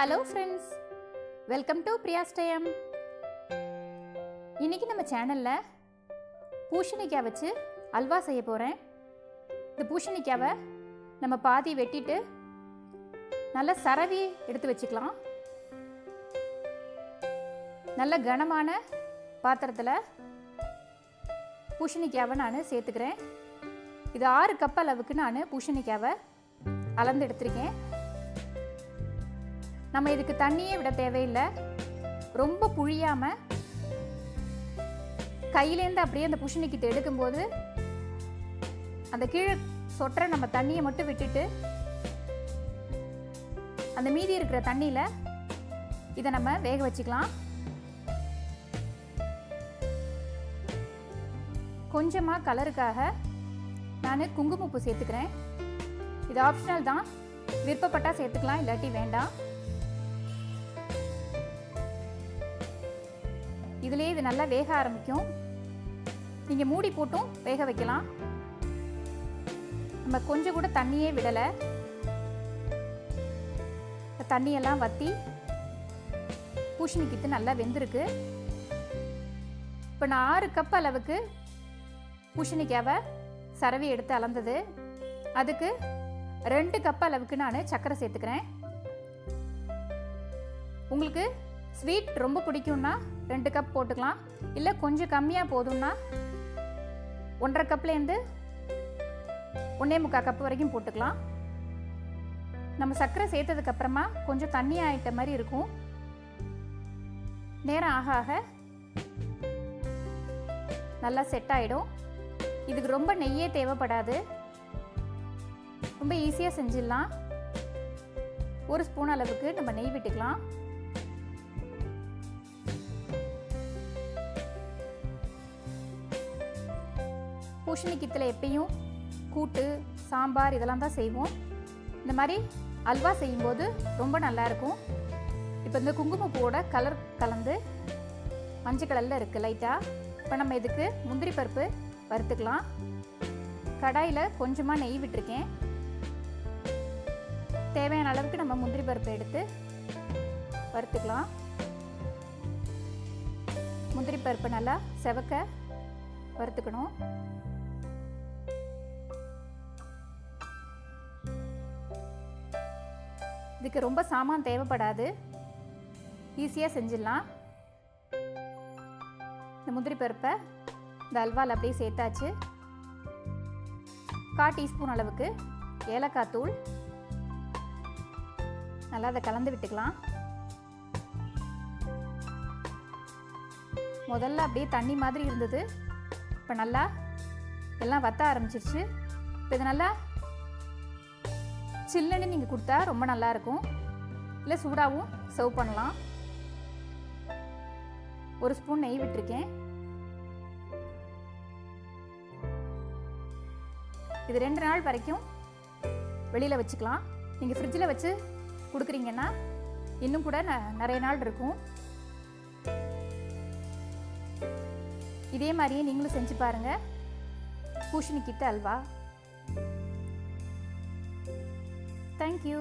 Hello friends, welcome to Priya's Time. இன்னைக்கு நம்ம சேனல்ல பூசணிக்காய் வச்சு அல்வா செய்ய போறேன். இந்த பூசணிக்காவை நம்ம பாதி வெட்டிட்டு நல்ல சரவி எடுத்து வச்சுக்கலாம். நல்ல கனமான பாத்திரத்துல பூசணிக்காவை நான் சேர்த்துக்கிறேன். இது 6 கப் அளவுக்கு நான் பூசணிக்காவை அளந்து எடுத்துருக்கேன். நம்ம இதுக்கு தண்ணியே விட தேவையில்லை. ரொம்ப புழியாம கையிலேருந்து அப்படியே அந்த பூசணிக்காய் எடுக்கும்போது அந்த கீழே சொற்ற நம்ம தண்ணியை மட்டும் விட்டுட்டு அந்த மீதி இருக்கிற தண்ணியில் இதை நம்ம வேக வச்சுக்கலாம். கொஞ்சமாக கலருக்காக நான் குங்குமப்பூ சேர்த்துக்கிறேன். இது ஆப்ஷனல் தான், விருப்பப்பட்டால் சேர்த்துக்கலாம், இல்லாட்டி வேண்டாம். இதிலே இது நல்லா வேக ஆரம்பிக்கும். நீங்கள் மூடி போட்டும் வேக வைக்கலாம். நம்ம கொஞ்சம் கூட தண்ணியே விடலை. தண்ணியெல்லாம் வற்றி பூசணிக்காய் நல்லா வெந்திருக்கு. இப்போ நான் 6 கப் அளவுக்கு பூசணிக்காவை சரவி எடுத்து அளந்தது. அதுக்கு 2 கப் அளவுக்கு நான் சர்க்கரை சேர்த்துக்கிறேன். உங்களுக்கு ஸ்வீட் ரொம்ப பிடிக்கும்னா 2 கப் போட்டுக்கலாம். இல்லை கொஞ்சம் கம்மியாக போதும்னா 1.5 கப்லேருந்து 1.25 கப் வரைக்கும் போட்டுக்கலாம். நம்ம சர்க்கரை சேர்த்ததுக்கப்புறமா கொஞ்சம் தண்ணி ஆகிட்ட மாதிரி இருக்கும். நேரம் ஆக ஆக நல்லா செட் ஆகிடும். இதுக்கு ரொம்ப நெய்யே தேவைப்படாது, ரொம்ப ஈஸியாக செஞ்சிடலாம். 1 ஸ்பூன் அளவுக்கு நம்ம நெய் விட்டுக்கலாம். பூசணிக்காய்ல எப்பயும் கூட்டு, சாம்பார் இதெல்லாம் தான் செய்வோம். இந்த மாதிரி அல்வா செய்யும்போது ரொம்ப நல்லாயிருக்கும். இப்போ இந்த குங்குமப்பூவோட கலர் கலந்து மஞ்சள் கலரில் இருக்குது லைட்டாக. இப்போ நம்ம இதுக்கு முந்திரி பருப்பு வறுத்துக்கலாம். கடாயில் கொஞ்சமாக நெய் விட்டுருக்கேன். தேவையான அளவுக்கு நம்ம முந்திரி பருப்பை எடுத்து வறுத்துக்கலாம். முந்திரி பருப்பு நல்லா செவக்க வறுத்துக்கணும். இதுக்கு ரொம்ப சாமான் தேவைப்படாது, ஈஸியாக செஞ்சிடலாம். இந்த முந்திரி பருப்பை இந்த அல்வாவில் அப்படியே சேர்த்தாச்சு. 1/4 டீஸ்பூன் அளவுக்கு ஏலக்காய் தூள், நல்லா அதை கலந்து விட்டுக்கலாம். முதல்ல அப்படியே தண்ணி மாதிரி இருந்தது, இப்போ நல்லா எல்லாம் வத்த ஆரம்பிச்சிருச்சு. இப்போ இது நல்லா சில்லுன்னு நீங்கள் கொடுத்தா ரொம்ப நல்லாயிருக்கும். இல்லை சூடாகவும் சர்வ் பண்ணலாம். 1 ஸ்பூன் நெய் விட்டுருக்கேன். இது 2 நாள் வரைக்கும் வெளியில் வச்சுக்கலாம். நீங்கள் ஃப்ரிட்ஜில் வச்சு கொடுக்குறீங்கன்னா இன்னும் கூட நிறைய நாள் இருக்கும். இதே மாதிரியே நீங்களும் செஞ்சு பாருங்கள் பூசணிக்காய் அல்வா. Thank you.